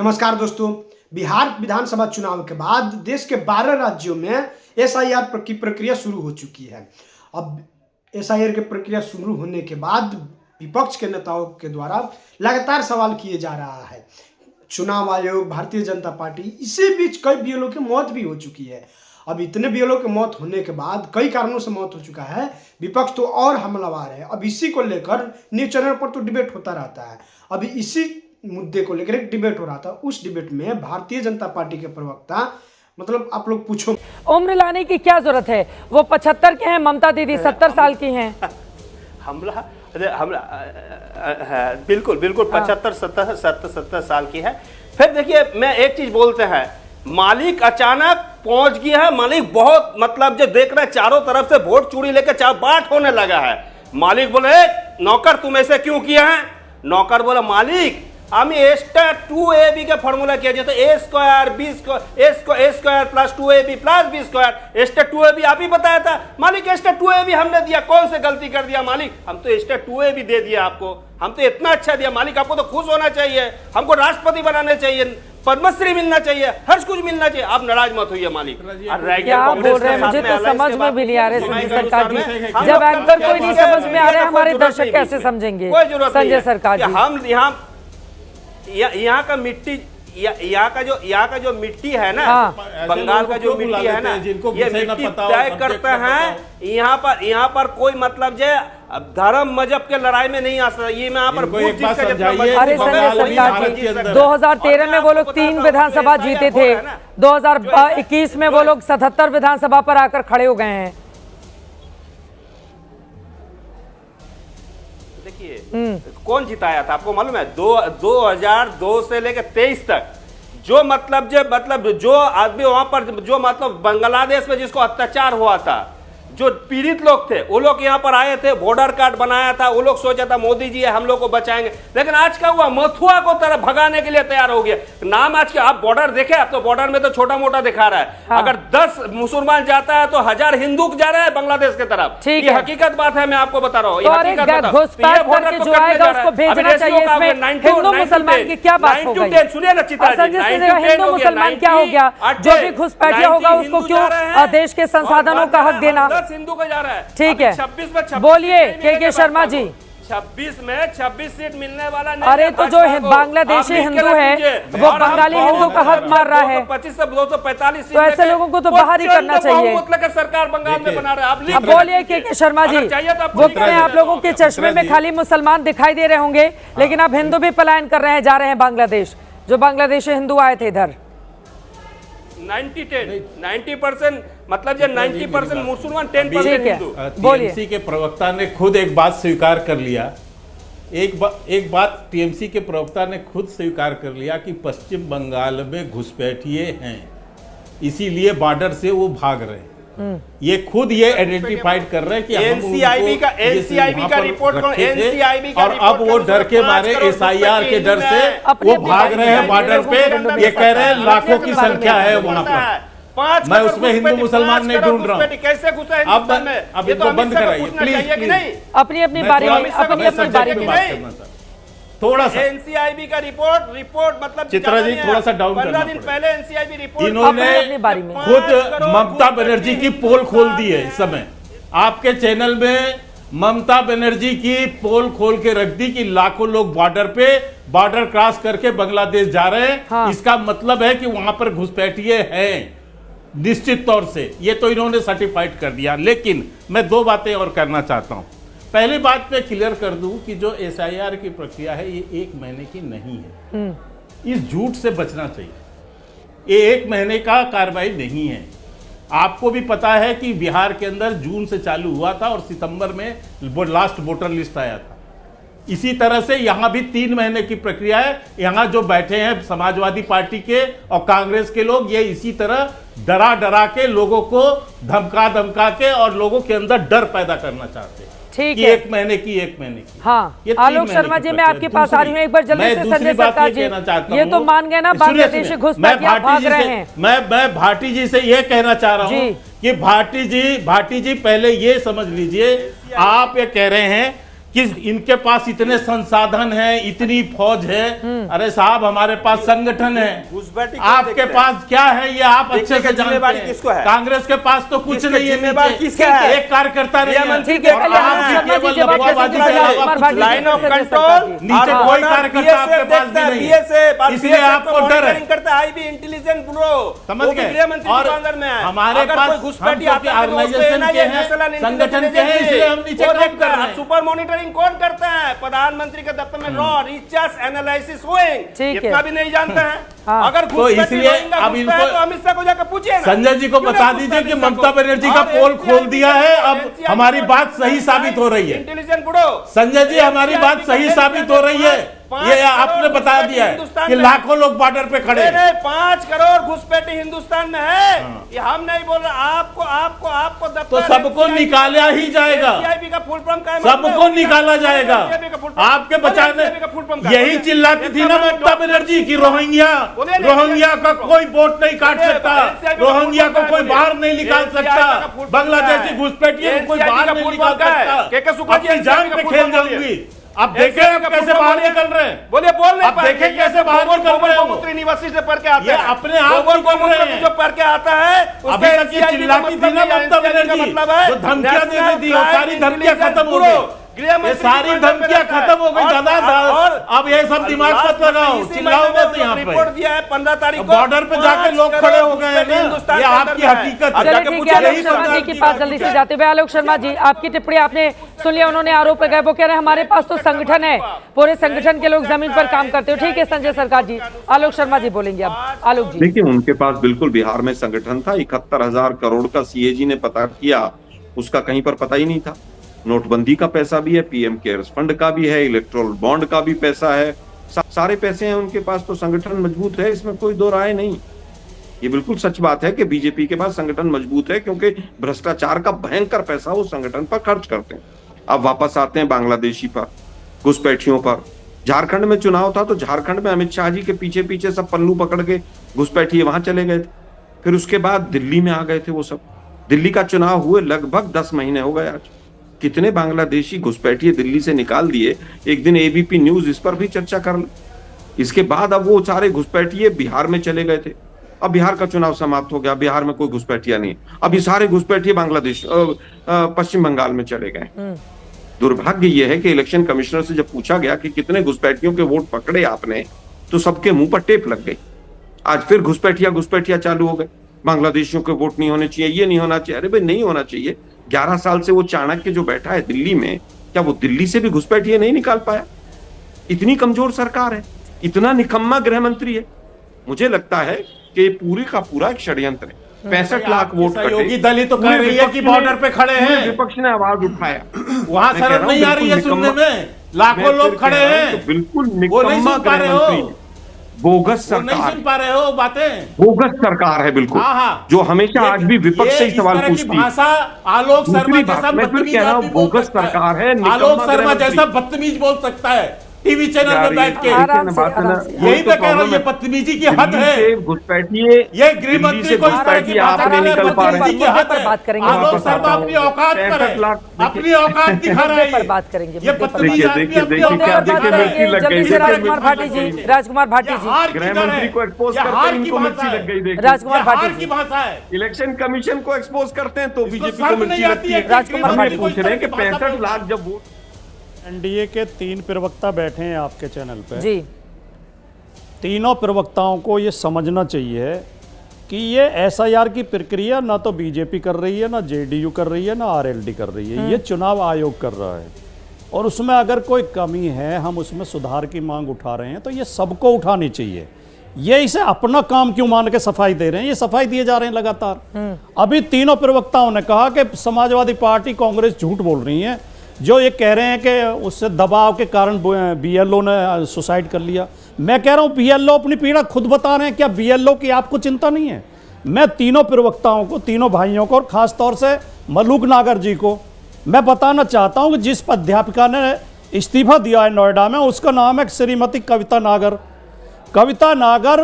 नमस्कार दोस्तों, बिहार विधानसभा चुनाव के बाद देश के 12 राज्यों में एसआईआर की प्रक्रिया शुरू हो चुकी है। अब एसआईआर की प्रक्रिया शुरू होने के बाद विपक्ष के नेताओं के द्वारा लगातार सवाल किए जा रहा है। चुनाव आयोग, भारतीय जनता पार्टी, इसी बीच कई बीएलओ की मौत भी हो चुकी है। अब इतने बीएलओ की मौत होने के बाद, कई कारणों से मौत हो चुका है, विपक्ष तो और हमलावर है। अब इसी को लेकर न्यूज चैनल पर तो डिबेट होता रहता है। अभी इसी मुद्दे को लेकर एक डिबेट हो रहा था। उस डिबेट में भारतीय जनता पार्टी के प्रवक्ता, मतलब आप लोग पूछो, उम्र लाने की क्या जरूरत है? वो 75 के हैं, ममता दीदी 70 साल की हैं। हमला बिल्कुल 75 70 साल की है। फिर देखिए, मैं एक चीज बोलते हैं, मालिक अचानक पहुंच गया है। मालिक बहुत, मतलब जो देख रहे हैं चारों तरफ से वोट चूड़ी लेकर चार बाट होने लगा है। मालिक बोले, नौकर तुम ऐसे क्यों किया है? नौकर बोला, मालिक আমি এসটা 2ab का फॉर्मूला किया जाए तो a square b square plus 2ab plus b square, एस्टा 2ab आप ही बताया था। मालिक एस्टा 2ab हमने दिया, कौन से गलती कर दिया मालिक? हम तो एस्टा 2ab दे दिया आपको, हम तो इतना अच्छा दिया मालिक, आपको तो खुश होना चाहिए, हमको राष्ट्रपति बनाने चाहिए, पद्मश्री मिलना चाहिए, हर कुछ मिलना चाहिए। आप नाराज मत होइए मालिक। क्या बोल रहे हैं? मुझे तो समझ में भी नहीं आ रहे संजय सरकार जी। जब एंकर कोई नहीं समझ में आ रहे, हमारे दर्शक कैसे समझेंगे? संजय सरकार जी, हम यहाँ का मिट्टी, यहाँ का जो मिट्टी है ना, बंगाल का जो मिट्टी है ना, ये मिट्टी तय करते हैं। यहाँ पर कोई मतलब जो धर्म मजहब के लड़ाई में नहीं आ सकता। ये मैं यहाँ पर अरे संजय सरकार जी, 2013 में वो लोग 3 विधानसभा जीते थे, 2021 में वो लोग 77 विधानसभा पर आकर खड़े हो गए हैं। कौन जिताया था आपको मालूम है? 2002 से लेकर 23 तक जो मतलब जो आदमी वहां पर, जो मतलब बांग्लादेश में जिसको अत्याचार हुआ था, जो पीड़ित लोग थे, वो लोग यहाँ पर आए थे, वोटर कार्ड बनाया था, वो लोग सोचा था मोदी जी है, हम लोग को बचाएंगे। लेकिन आज का हुआ, मथुआ को तरफ भगाने के लिए तैयार हो गया। नाम आज के, आप बॉर्डर देखे, आप तो बॉर्डर में तो छोटा मोटा दिखा रहा है। हाँ। अगर 10 मुसलमान जाता है तो 1000 हिंदू जा रहे हैं बांग्लादेश की तरफ। ये हकीकत बात है, मैं आपको बता रहा हूँ। हिंदू मुसलमान की क्या बात हो गई? सुनिए ना चित्रा जी, हिंदू मुसलमान क्या हो गया? जो भी घुसपैठिया होगा उसको क्यों देश के संसाधनों का हक देना? हिंदू को जा रहा है। ठीक है, 26 में बोलिए के शर्मा जी। 26 सीट मिलने वाला नहीं। अरे तो जो बांग्लादेशी हिंदू है वो बंगाली हिंदू का हक मार रहा है। 25 से 245 सीट, तो ऐसे लोगों को तो बाहर ही करना चाहिए। सरकार बंगाल में बना रहा है। अब बोलिए के शर्मा जी, वो कहें आप लोगों के चश्मे में खाली मुसलमान दिखाई दे रहे होंगे, लेकिन अब हिंदू भी पलायन कर रहे हैं, जा रहे हैं बांग्लादेश। जो बांग्लादेशी हिंदू आए थे इधर 90% मतलब जो 90% मुसलमान, 10% हिंदू। टीएमसी के प्रवक्ता ने खुद एक बात स्वीकार कर लिया, एक बात टीएमसी के प्रवक्ता ने खुद स्वीकार कर लिया कि पश्चिम बंगाल में घुसपैठिए हैं, इसीलिए बॉर्डर से वो भाग रहे हैं। ये खुद ये आइडेंटिफाइड कर रहे हैं कि एनसीआईबी का रिपोर्ट, और अब वो डर के मारे, एसआईआर के डर से वो भाग रहे हैं बॉर्डर पे। ये कह रहे हैं लाखों की संख्या है वहां पर। मैं उसमें हिंदू मुसलमान नहीं ढूंढ रहा हूँ। कैसे घुसा अब इनको बंद कराइए प्लीज। अपनी बारी में बात करना सर, थोड़ा सा। एनसीआईबी का रिपोर्ट मतलब चित्रा जी थोड़ा सा डाउन करना। 15 दिन पहले एनसीआईबी रिपोर्ट, इन्होंने खुद ममता बनर्जी की पोल खोल दी है। इस समय आपके चैनल में ममता बनर्जी की पोल खोल के रख दी कि लाखों लोग बॉर्डर क्रॉस करके बांग्लादेश जा रहे हैं। हाँ। इसका मतलब है कि वहां पर घुसपैठिए हैं निश्चित तौर से। ये तो इन्होंने सर्टिफाइड कर दिया। लेकिन मैं 2 बातें और करना चाहता हूं। पहली बात मैं क्लियर कर दूं कि जो एसआईआर की प्रक्रिया है ये 1 महीने की नहीं है। इस झूठ से बचना चाहिए। ये 1 महीने का कार्रवाई नहीं है। आपको भी पता है कि बिहार के अंदर जून से चालू हुआ था और सितंबर में लास्ट वोटर लिस्ट आया था। इसी तरह से यहां भी 3 महीने की प्रक्रिया है। यहां जो बैठे हैं समाजवादी पार्टी के और कांग्रेस के लोग, ये इसी तरह डरा के लोगों को धमका के और लोगों के अंदर डर पैदा करना चाहते हैं। ठीक है, 1 महीने की। हाँ, आलोक शर्मा जी, मैं आपके पास आ रही हूँ। एक बार जल्दी से संजय सरकार जी, ये तो मान गए ना बांग्लादेशी घुसपैठिया भाग रहे हैं। मैं भाटी जी से ये कहना चाह रहा हूँ कि भाटी जी पहले ये समझ लीजिए, आप ये कह रहे हैं कि इनके पास इतने संसाधन हैं, इतनी फौज है। अरे साहब, हमारे पास संगठन है, घुसपैठी क्यों आपके देखते हैं? पास क्या है ये आप अच्छे देखने से का जिम्मेवारी जानते किसको है? हैं। कांग्रेस के पास तो कुछ किसका नहीं है, जिम्मेवार नीचे किसका है? एक कार्यकर्ता नहीं है। गृहमंत्री ठीक है, और कल्याण आप शर्मा जी केवल जवाब कैसे लफड़ाबाजी दीजिए? से राजकुमार आप Bhati line of ji, control नीचे कोई कार्यकर्ता आपके पास भी नहीं है। इसलिए आपको डर है। करता है आईबी इंटेलिजेंस ब्यूरो, समझ वो भी गए? गृहमंत्री और के अंदर में है। हमारे अगर पास कोई घुसपैठी हम आता है तो उसको ऑर्गेनाइजेशन NIA, के हैं, नेशनल संगठन इंटेलिजेंस के हैं, एजेंसी, इसलिए हम नीचे वो काम देखता कर है। रहे हैं। सुपर मॉनिटरिंग कौन करता है? प्रधानमंत्री के दफ्तर में रॉ रिसर्च एनालिसिस हुइंग, ठीक है। इतना भी नहीं जानता है। हाँ। अगर तो घुसपैठी इसलिए रोहिंग्या अब घुसता है इनको- तो अमित शाह को जाकर पूछिए ना। संजय जी को क्यों बता नहीं दीजिए पूछता कि अमित शाह ममता को? बनर्जी का और पोल NCI खोल दिया है, अब NCI हमारी बात सही साबित हो रही है। इंटेलिजेंस ब्यूरो, संजय जी, हमारी बात सही साबित हो रही है। ये आपने बता दिया है कि लाखों लोग बॉर्डर पे खड़े हैं। 5 करोड़ घुसपैठी हिंदुस्तान में है। ये हम नहीं बोल रहे, आपको आपको आपको तो सबको निकाला ही जाएगा, का फुल फॉर्म क्या है? सबको निकाला जाएगा। आपके बचाने यही चिल्लाती थी ना ममता बनर्जी की रोहिंग्या का कोई वोट नहीं काट सकता, रोहिंग्या को कोई बाहर नहीं निकाल सकता, बांग्लादेशी घुसपैठियों को कोई बाहर नहीं निकाल सकता। अपनी जान पे खेल जाऊंगी। अब देखें आप कैसे बाहर निकल रहे हैं। बोलिए, बोल नहीं अब पा रहे। देखें कैसे बाहर निकल रहे हैं वो। गोमूत्र यूनिवर्सिटी से पढ़ के आता ये है, अपने आप गोबर निकल गोमूत्र रहे हैं। जो पढ़ के आता है अभी तक ये चिल्लाती थी ना ममता बनर्जी, जो धमकियां देती थी, वो सारी धमकियां खत्म हो गई। ये सारी धमकियां खत्म हो गई दादा। अब ये सब दिमाग मत लगाओ, चिल्लाओ मत यहाँ रिपोर्ट पे। दिया है 15 तारीख को। बॉर्डर पे जाके लोग खड़े हो गए हैं ना, ये आपकी हकीकत है। चलिए ठीक है, आलोक शर्मा जी के पास जल्दी से जाते हुए। आलोक शर्मा जी, आपकी टिप्पणी आपने सुन लिया। उन्होंने आरोप लगाया, वो कह रहे हैं हमारे पास तो संगठन है, पूरे संगठन के लोग जमीन पर काम करते हो। ठीक है संजय सरकार जी, आलोक शर्मा जी बोलेंगे अब। आलोक जी, देखिए, उनके पास बिल्कुल बिहार में संगठन था। 71,000 करोड़ का सीएजी ने पता किया, उसका कहीं पर पता ही नहीं था। नोटबंदी का पैसा भी है, पीएम केयर्स फंड का भी है, इलेक्ट्रोल बॉन्ड का भी पैसा है, सारे पैसे हैं उनके पास। तो संगठन मजबूत है, इसमें कोई दो राय नहीं। ये बिल्कुल सच बात है कि बीजेपी के पास संगठन मजबूत है, क्योंकि भ्रष्टाचार का भयंकर पैसा वो संगठन पर खर्च करते हैं। अब वापस आते हैं बांग्लादेशी पर, घुसपैठियों पर। झारखंड में चुनाव था तो झारखंड में अमित शाह जी के पीछे पीछे सब पल्लू पकड़ के घुसपैठिए वहां चले गए थे। फिर उसके बाद दिल्ली में आ गए थे वो सब। दिल्ली का चुनाव हुए लगभग 10 महीने हो गए आज। कितने बांग्लादेशी घुसपैठिए दिल्ली से निकाल दिए। एक दिन एबीपी न्यूज इस पर भी चर्चा कर ली। इसके बाद अब वो सारे घुसपैठिए बिहार में चले गए थे। अब बिहार का चुनाव समाप्त हो गया, बिहार में कोई घुसपैठिया नहीं। अब ये सारे घुसपैठिए बांग्लादेश पश्चिम बंगाल में चले गए। दुर्भाग्य यह है कि इलेक्शन कमिश्नर से जब पूछा गया कि कितने घुसपैठियों के वोट पकड़े आपने, तो सबके मुंह पर टेप लग गई। आज फिर घुसपैठिया चालू हो गए। बांग्लादेशियों के वोट नहीं होने चाहिए, ये नहीं होना चाहिए। अरे भाई, नहीं होना चाहिए। 11 साल से वो चाणक्य जो बैठा है दिल्ली में, क्या वो दिल्ली से भी घुसपैठिए नहीं निकाल पाया? इतनी कमजोर सरकार है, इतना निकम्मा गृह मंत्री है। मुझे लगता है कि पूरी का पूरा एक षड्यंत्र है। 65 लाख वोट सहयोगी दल ही तो कह रही है कि बॉर्डर पे खड़े हैं। विपक्ष ने आवाज उठाया, वहां शर्म नहीं आ रही है सुनने में? लाखों लोग खड़े हैं, तो बिल्कुल वो नहीं निकम्मा सुन पा रहे गृह मंत्री, हो, बोगस वो नहीं सरकार, सुन पा रहे हो बातें। बोगस सरकार है बिल्कुल, हाँ, हाँ। जो हमेशा आज भी विपक्ष से ही सवाल पूछती है। भाषा आलोक शर्मा दूसरी जैसा बात, मैं फिर बदतमीज कह रहा हूं, आदमी बोल बोगस सकता सरकार है, आलोक निकम्मा शर्मा गृह जैसा मंत्री। बदतमीज बोल सकता है टीवी चैनल यार, में बैठ के। ये आराम देखिए से, ना, बात है ना, आराम से। यही तो कह रहा हूं, प्रॉब्लम ये है। बदतमीजी की हद दिल्ली है। से घुसपैठिए, ये गृह दिल्ली मंत्री से को इस तरह की घुसपैठिए बात आप नहीं करना निकल पा रहे बदतमीजी की हैं। हद पर है। बात करेंगे, आलोक वापस शर्मा आता हूं। अपनी औकात पर 65 लाख, है, अपनी औकात दिखा रहा है। पर बात करेंगे, ये मुद्दे पर बदतमीज देखिए, आदमी देखिए, अपनी देखिए, औकात क्या मुद्दे पर देखिए, बात मिर्ची करेंगे। लग जल्दी गई, से देखिए, राजकुमार भाटी जी, मिर्ची राजकुमार भाटी ये जी, हार की गृह तरह मंत्री है। को एक्सपोज ये करते हार हैं, की इनको भाषा मिर्ची है। लग गई। देखिए, राजकुमार ये भाटी हार जी। की भाषा है। इलेक्शन कमीशन को एक्सपोज करते हैं तो इसको बीजेपी को शर्म मिर्ची नहीं आती लगती है है। कि राजकुमार गृह भाटी हम मंत्री ये को इस पूछ रहे हैं कि तरह की भाषा 65 लाख जब वोट एनडीए के 3 प्रवक्ता बैठे हैं आपके चैनल पे। जी, तीनों प्रवक्ताओं को ये समझना चाहिए कि ये एसआईआर की प्रक्रिया ना तो बीजेपी कर रही है, ना जेडीयू कर रही है, ना आरएलडी कर रही है। ये चुनाव आयोग कर रहा है और उसमें अगर कोई कमी है, हम उसमें सुधार की मांग उठा रहे हैं, तो ये सबको उठानी चाहिए। ये इसे अपना काम क्यों मान के सफाई दे रहे हैं? ये सफाई दिए जा रहे हैं लगातार। अभी तीनों प्रवक्ताओं ने कहा कि समाजवादी पार्टी, कांग्रेस झूठ बोल रही है, जो ये कह रहे हैं कि उससे दबाव के कारण बीएलओ ने सुसाइड कर लिया। मैं कह रहा हूं बीएलओ अपनी पीड़ा खुद बता रहे हैं। क्या बीएलओ की आपको चिंता नहीं है? मैं तीनों प्रवक्ताओं को, तीनों भाइयों को और खास तौर से मलूक नागर जी को मैं बताना चाहता हूं कि जिस अध्यापिका ने इस्तीफा दिया है नोएडा में, उसका नाम है श्रीमती कविता नागर। कविता नागर,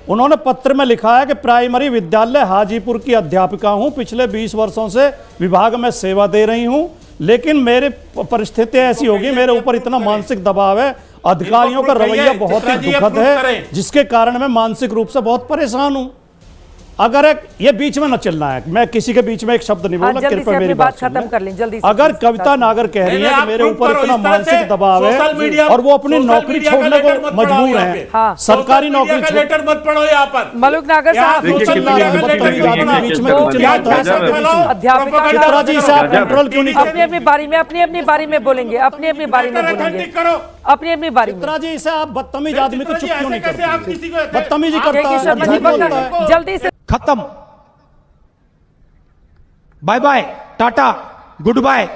उन्होंने पत्र में लिखा है कि प्राइमरी विद्यालय हाजीपुर की अध्यापिका हूं, पिछले 20 वर्षों से विभाग में सेवा दे रही हूं, लेकिन मेरे परिस्थिति ऐसी होगी, मेरे ऊपर इतना मानसिक दबाव है, अधिकारियों का रवैया बहुत ही दुखद है, जिसके कारण मैं मानसिक रूप से बहुत परेशान हूं। अगर ये बीच में न चलना है, मैं किसी के बीच में एक शब्द नहीं बोला, कृपया मेरी बात खत्म कर लें जल्दी से। अगर कविता नागर कह रही है कि मेरे ऊपर इतना मानसिक दबाव है और वो अपनी नौकरी छोड़ने को मजबूर है, सरकारी नौकरी लेटर मत पढ़ो यहाँ पर। मलूक नागर साहब बीच में कंट्रोल क्यों नहीं अपनी अपनी बारी में अपनी बारी में बोलेंगे, अपनी अपनी बारी में बोलेंगे, अपनी अपनी बारी में। चित्रा जी, इसे आप बदतमीज आदमी को चुप क्यों नहीं करते? बदतमीजी करता है। जल्दी से खत्म, bye bye, tata, good bye.